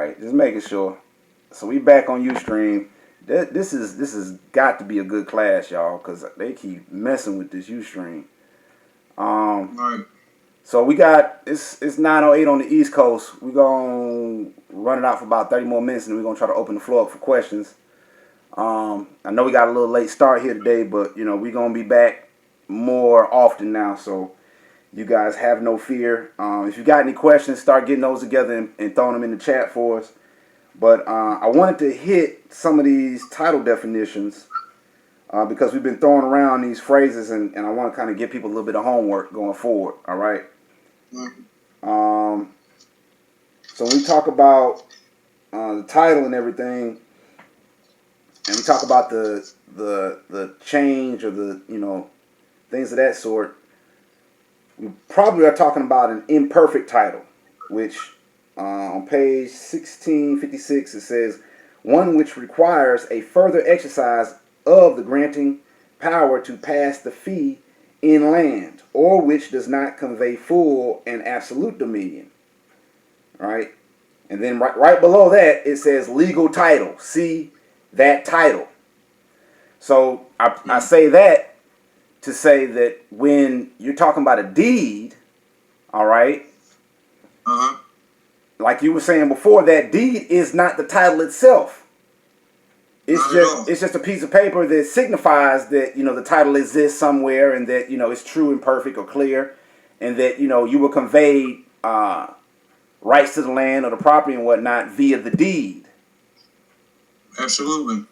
right, just making sure. So we back on UStream. This is got to be a good class, y'all, because they keep messing with this UStream. Right. So we got it's 9:08 on the East Coast. We're gonna run it out for about 30 more minutes, and we're gonna try to open the floor up for questions. I know we got a little late start here today, but we're gonna be back more often now. So you guys have no fear. If you got any questions, start getting those together and throwing them in the chat for us. But I wanted to hit some of these title definitions because we've been throwing around these phrases, and I want to kind of give people a little bit of homework going forward. All right. So when we talk about the title and everything, and we talk about the change or the things of that sort, we probably are talking about an imperfect title, which on page 1656 it says one which requires a further exercise of the granting power to pass the fee in land, or which does not convey full and absolute dominion. Right? And then right below that it says legal title. See that title. So I say that to say that when you're talking about a deed, all right, like you were saying before, that deed is not the title itself. It's just a piece of paper that signifies that the title exists somewhere, and that it's true and perfect or clear, and that you were conveyed rights to the land or the property and whatnot via the deed. Absolutely.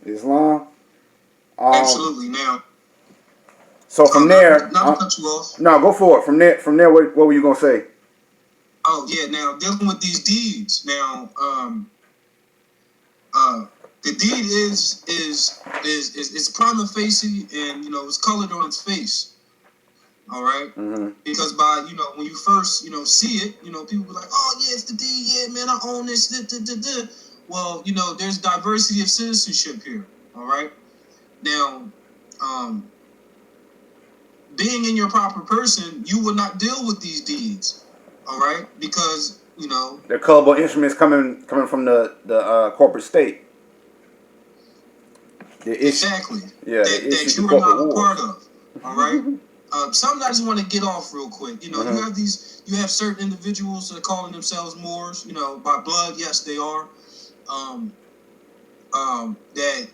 Islam. Absolutely. Now. So from there, not to cut you off. No, go for it. From there, what were you gonna say? Oh yeah. Now dealing with these deeds. Now, the deed is prima facie, and it's colored on its face. All right. Mm-hmm. Because by when you first see it, people be like, oh yeah, it's the deed. Yeah, man, I own this. Well, there's diversity of citizenship here. All right. Now, being in your proper person, you will not deal with these deeds. All right, because they're colorable instruments coming from the corporate state. Exactly. Yeah, that you are not a part of. All right. Something I just want to get off real quick. You have certain individuals that are calling themselves Moors. By blood, yes, they are. That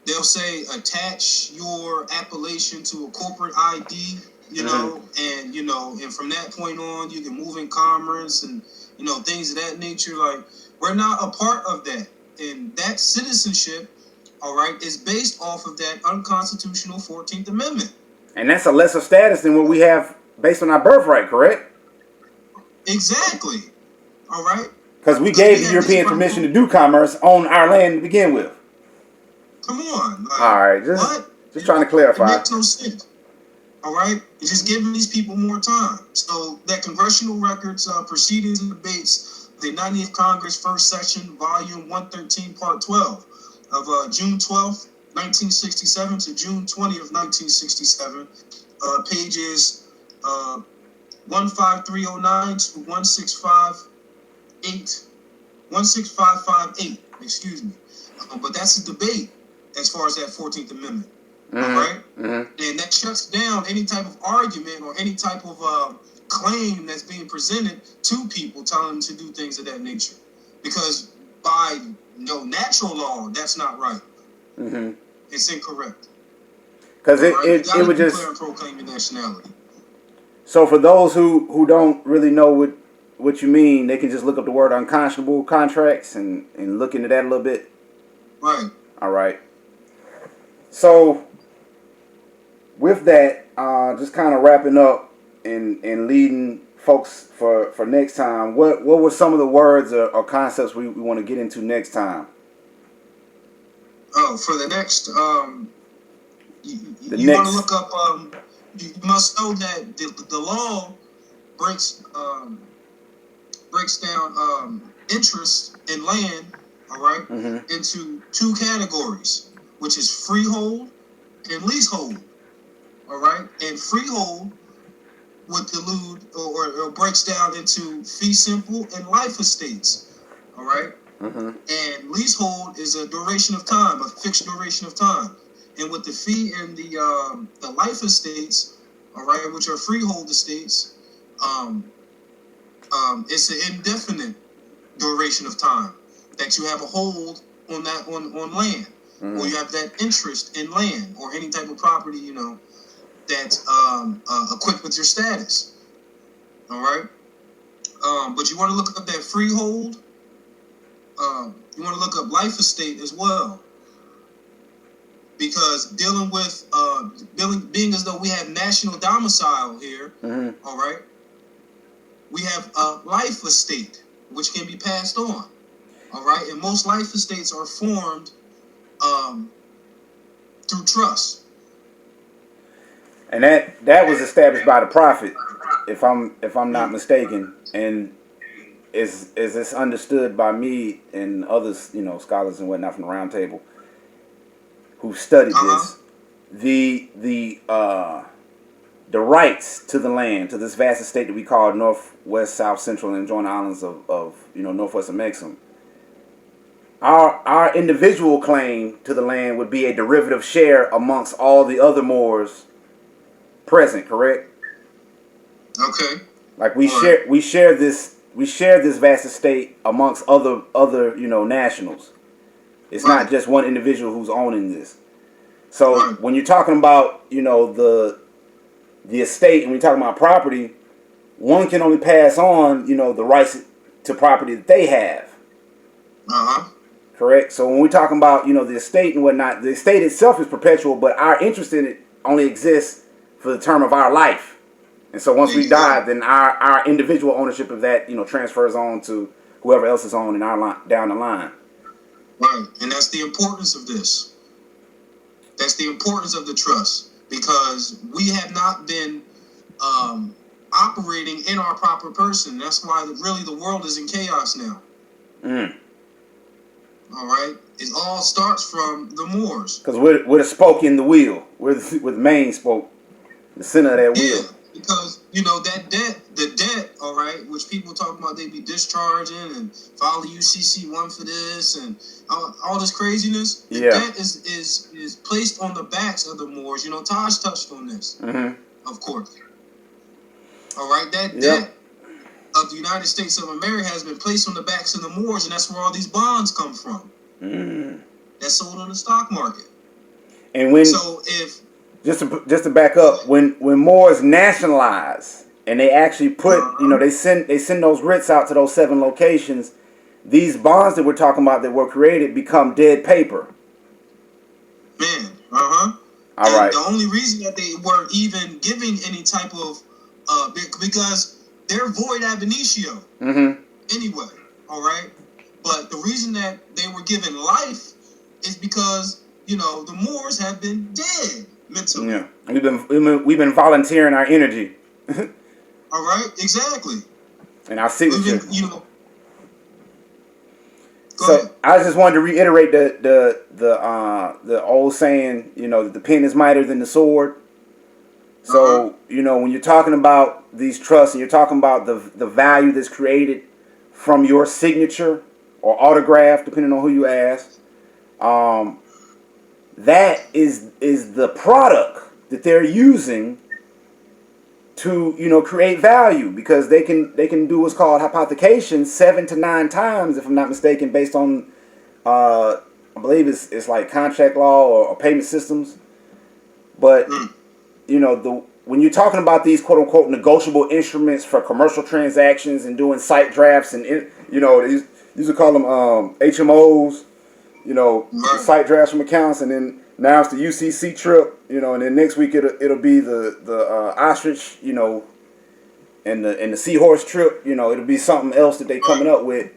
they'll say attach your appellation to a corporate ID. And from that point on, you can move in commerce and things of that nature. Like, we're not a part of that, and that citizenship, all right, is based off of that unconstitutional 14th Amendment. And that's a lesser status than what we have based on our birthright, correct? Exactly. All right. Because we gave the European permission to do commerce on our land to begin with. Come on. Like, all right, just trying to clarify. It makes no sense. All right, it's just giving these people more time. So that congressional records, proceedings and debates, the 90th Congress, first session, volume 113, part 12, of June 12th, 1967 to June 20th, 1967, pages 15309 to 16558. Excuse me. But that's a debate as far as that 14th Amendment. Mm-hmm. All right? Mm-hmm. And that shuts down any type of argument or any type of claim that's being presented to people telling them to do things of that nature. Because by natural law, that's not right. Mm-hmm. It's incorrect. Because it would just declare and proclaim your nationality. So for those who don't really know what you mean, they can just look up the word unconscionable contracts and look into that a little bit. Right. All right. So with that, just kind of wrapping up and leading folks for next time, what were some of the words or concepts we want to get into next time? Oh, for the next, you want to look up, you must know that the law breaks down interest in land, all right, mm-hmm. into two categories, which is freehold and leasehold, all right? And freehold would delude or breaks down into fee simple and life estates, All right? And leasehold is a duration of time, a fixed duration of time. And with the fee and the life estates, all right, which are freehold estates, it's an indefinite duration of time that you have a hold on that on land, or you have that interest in land or any type of property, you know, that's equipped with your status. All right, but you want to look up that freehold. You want to look up life estate as well, because dealing with being as though we have national domicile here. All right, we have a life estate which can be passed on. All right, and most life estates are formed through trust. And that was established by the prophet, if I'm not mistaken, and is it's understood by me and others, you know, scholars and whatnot from the round table who studied this. The rights to the land, to this vast estate that we call North, West, South, Central, and joint islands of you know, Northwest Amexem. Our individual claim to the land would be a derivative share amongst all the other Moors present, correct? Okay. Like we share this vast estate amongst other you know, nationals. It's not just one individual who's owning this. So when you're talking about, you know, the estate, and we're talking about property, one can only pass on, you know, the rights to property that they have. Correct? So when we're talking about, you know, the estate and whatnot, the estate itself is perpetual, but our interest in it only exists for the term of our life. And so once we die, then our individual ownership of that, you know, transfers on to whoever else is on in our down the line. Right. And that's the importance of this. That's the importance of the trust, because we have not been operating in our proper person. That's why really the world is in chaos now. All right, it all starts from the Moors. Because we're the spoke in the wheel. We're the main spoke, the center of that wheel. Yeah, because you know that the debt, all right, which people talk about, they be discharging and file the UCC1 for this and all this craziness. The debt is placed on the backs of the Moors. You know, Taj touched on this, of course. All right, that debt of the United States of America has been placed on the backs of the Moors, and that's where all these bonds come from. That's sold on the stock market. And when just to back up, when Moors nationalize and they actually put, you know, they send those writs out to those 7 locations, these bonds that we're talking about that were created become dead paper. Man, All right. The only reason that they weren't even giving any type of because they're void ab initio. Anyway, all right. But the reason that they were given life is because, you know, the Moors have been dead mentally. Yeah, we've been volunteering our energy. All right, exactly. And our signature. You know. So ahead. I just wanted to reiterate the old saying, you know, that the pen is mightier than the sword. So, you know, when you're talking about these trusts and you're talking about the value that's created from your signature or autograph, depending on who you ask, that is the product that they're using to, you know, create value, because they can do what's called hypothecation 7 to 9 times, if I'm not mistaken, based on I believe it's like contract law or payment systems. But you know, when you're talking about these quote unquote negotiable instruments for commercial transactions and doing site drafts, and you know, these used to call them HMOs, you know, site drafts from accounts, and then now it's the UCC trip, you know, and then next week it'll be the ostrich, you know, and the seahorse trip, you know, it'll be something else that they coming up with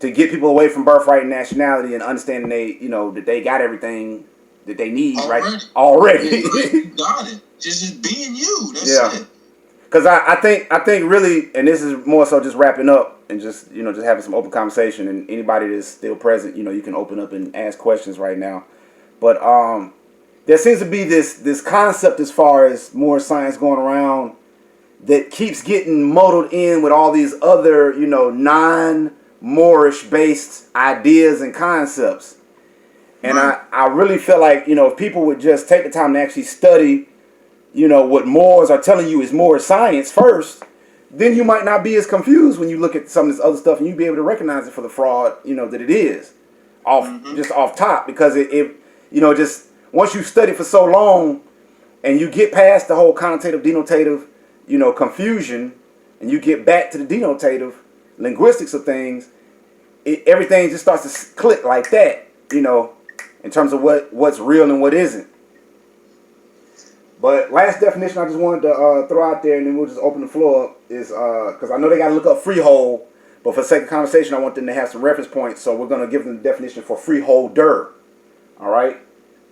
to get people away from birthright and nationality and understanding that they got everything that they need already. You got it. Just being you. That's it. Because I think really, and this is more so just wrapping up and just, you know, just having some open conversation, and anybody that's still present, you know, you can open up and ask questions right now. But there seems to be this concept as far as more science going around that keeps getting muddled in with all these other, you know, Moorish based ideas and concepts. And I really feel like, if people would just take the time to actually study, what Moors are telling you is Moorish science first, then you might not be as confused when you look at some of this other stuff, and you'd be able to recognize it for the fraud, that it is just off top, because it just once you study for so long and you get past the whole connotative denotative, confusion, and you get back to the denotative linguistics of things, everything just starts to click like that, in terms of what's real and what isn't. But last definition I just wanted to throw out there, and then we'll just open the floor up, is because I know they got to look up freehold, but for the sake of conversation, I want them to have some reference points, so we're going to give them the definition for freeholder. All right?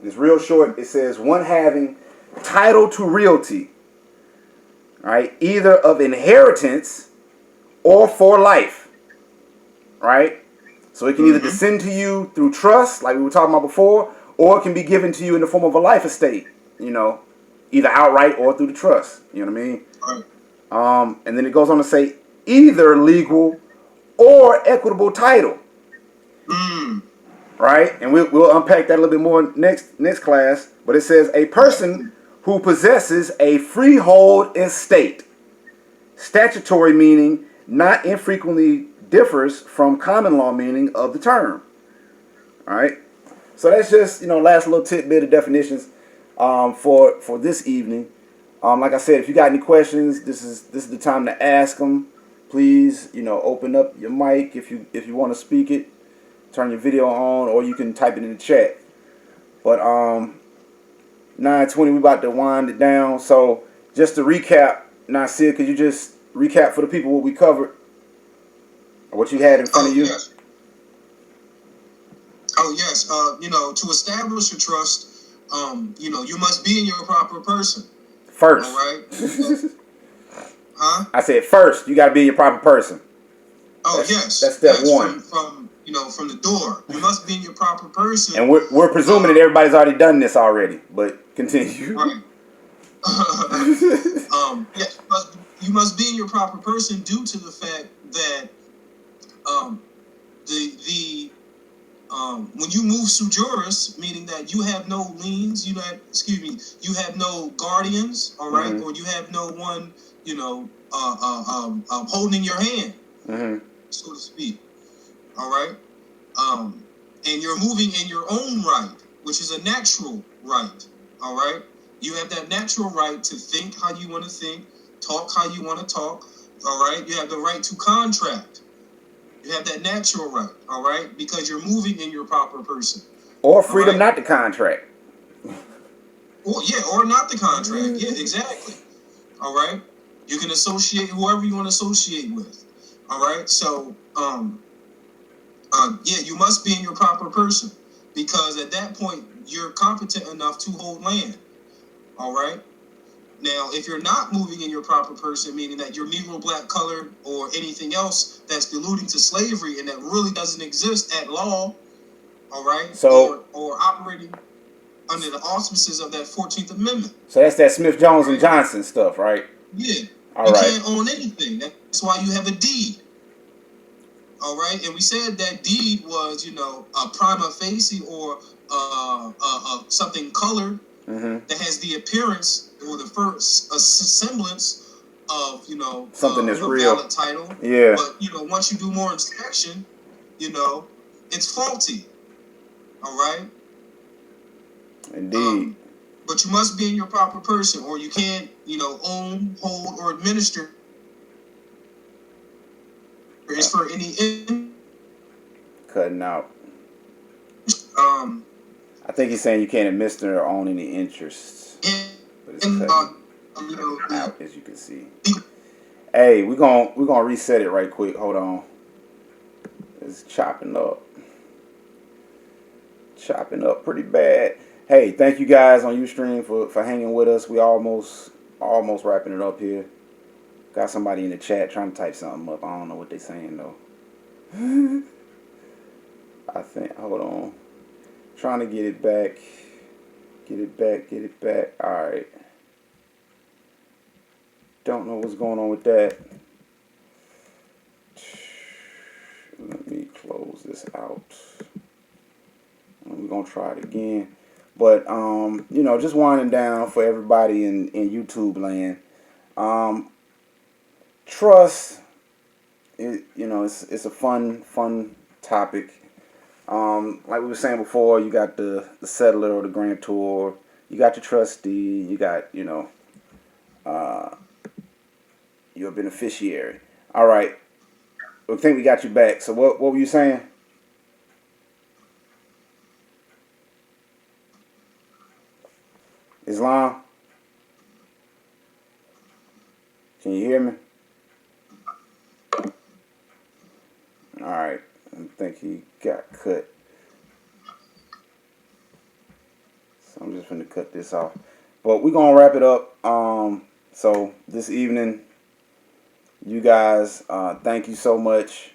It's real short. It says, one having title to realty, all right, either of inheritance or for life, right? So it can either descend to you through trust, like we were talking about before, or it can be given to you in the form of a life estate, either outright or through the trust. You know what I mean? Right. And then it goes on to say either legal or equitable title. Right? And we'll unpack that a little bit more next class. But it says a person who possesses a freehold estate. Statutory meaning not infrequently differs from common law meaning of the term. All right? So that's just, last little tidbit of definitions for this evening. Like I said, if you got any questions, this is the time to ask them. Please, open up your mic if you want to speak it. Turn your video on, or you can type it in the chat. But 9:20, we about to wind it down. So just to recap, Nasir, could you just recap for the people what we covered, or what you had in front of you? Yes. To establish a trust, you must be in your proper person. First. All right. Huh? I said first, you got to be your proper person. Yes. That's step one. From the door, you must be in your proper person. And we're presuming that everybody's already done this already, but continue. Right. You must be in your proper person due to the fact that when you move sui juris, meaning that you have no liens, you have no guardians, all right, or you have no one, holding your hand, so to speak, all right, and you're moving in your own right, which is a natural right, all right. You have that natural right to think how you want to think, talk how you want to talk, all right. You have the right to contract. You have that natural right, all right, because you're moving in your proper person. Or freedom not to contract. Or not the contract. Yeah, exactly. All right. You can associate whoever you want to associate with. All right. So, you must be in your proper person, because at that point you're competent enough to hold land. All right. Now, if you're not moving in your proper person, meaning that you're Negro, black, colored, or anything else that's alluding to slavery and that really doesn't exist at law, all right, so, or operating under the auspices of that 14th Amendment. So that's that Smith, Jones, and Johnson stuff, right? Yeah. All you right. can't own anything. That's why you have a deed. All right. And we said that deed was, a prima facie or something colored that has the appearance or the first semblance of, something that's real. Valid title. Yeah. But, once you do more inspection, it's faulty. All right. Indeed. But you must be in your proper person, or you can't, own, hold, or administer. It's for any cutting out. I think he's saying you can't administer or own any interests. But it's cutting out, as you can see. Hey, we're gonna reset it right quick. Hold on. It's chopping up pretty bad. Hey, thank you guys on Ustream for hanging with us. We almost wrapping it up here. Got somebody in the chat trying to type something up. I don't know what they're saying though. I think, hold on. Trying to get it back. Get it back. Alright. Don't know what's going on with that. this out. We're gonna try it again. But you know, just winding down for everybody in YouTube land. Trust, you know, it's a fun topic. Like we were saying before, you got the settler or the grantor, you got your trustee, you got, you know, your beneficiary. All right, I think we got you back. So what were you saying? Islam, can you hear me? All right, I think he got cut. So I'm just going to cut this off. But we're going to wrap it up. So this evening, you guys, thank you so much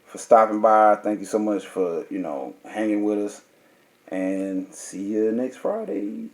for stopping by. Thank you so much for, you know, hanging with us. And see you next Friday.